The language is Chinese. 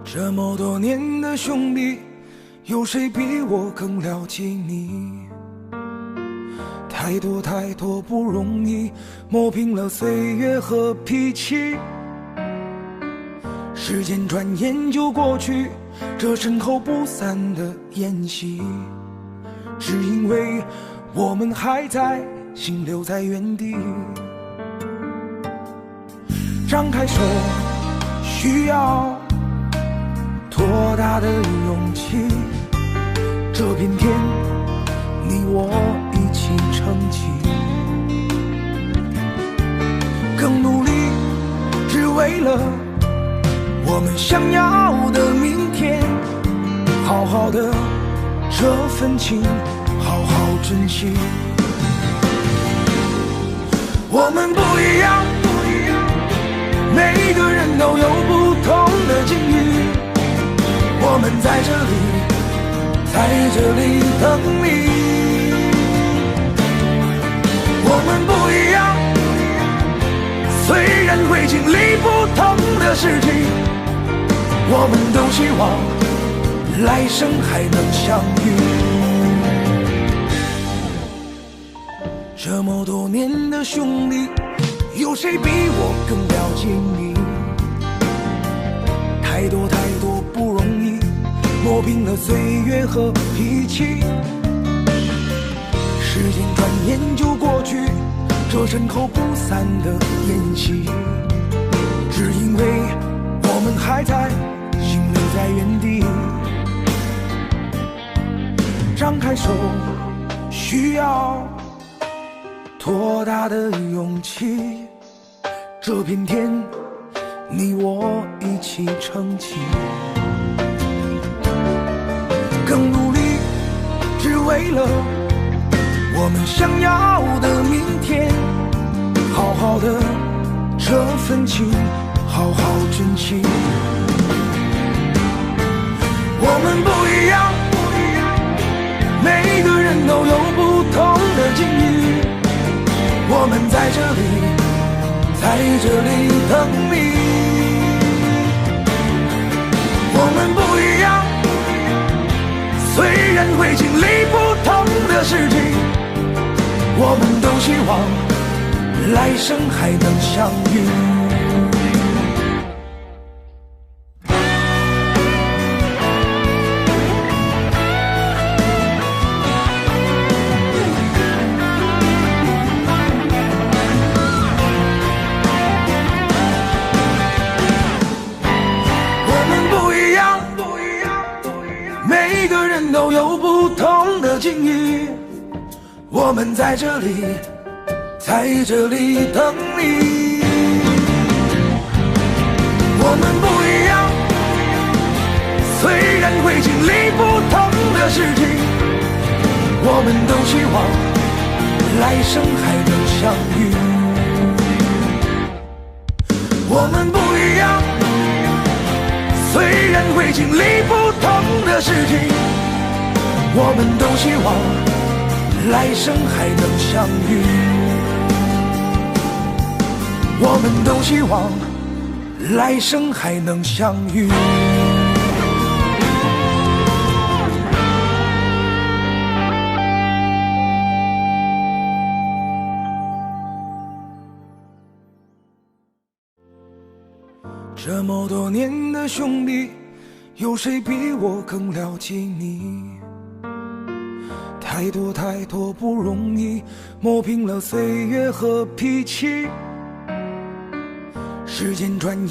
这么多年的兄弟，有谁比我更了解你？太多太多不容易，磨平了岁月和脾气。时间转眼就过去，这身后不散的宴席，只因为我们还在，心留在原地。张开手，需要多大的勇气？这片天，你我一起撑起。更努力，只为了我们想要的明天。好好的这份情，好好珍惜。我们不一样，每个人都有不同的境遇。我们在这里等你。我们不一样，虽然会经历不同的事情，我们都希望来生还能相遇。这么多年的兄弟，有谁比我更了解你？太多太多不容易，磨平了岁月和脾气。时间转眼就过去，这身后不散的宴席，只因为我们还在，心留在原地。张开手，需要多大的勇气？这片天，你我一起撑起。更努力，只为了我们想要的明天。好好的这份情，好好珍惜。我们不一样，每个人都有不同的境遇。我们在这里等你。我们不一样，虽然会经历不同的事情，我们都希望来生还能相遇。每个人都有不同的境遇，我们在这里等你。我们不一样，虽然会经历不同的事情，我们都希望来生还能相遇。我们不一样，虽然会经历不同的事情，我们都希望来生还能相遇。我们都希望来生还能相遇。这么多年的兄弟，有谁比我更了解你？太多太多不容易，磨平了岁月和脾气。时间转眼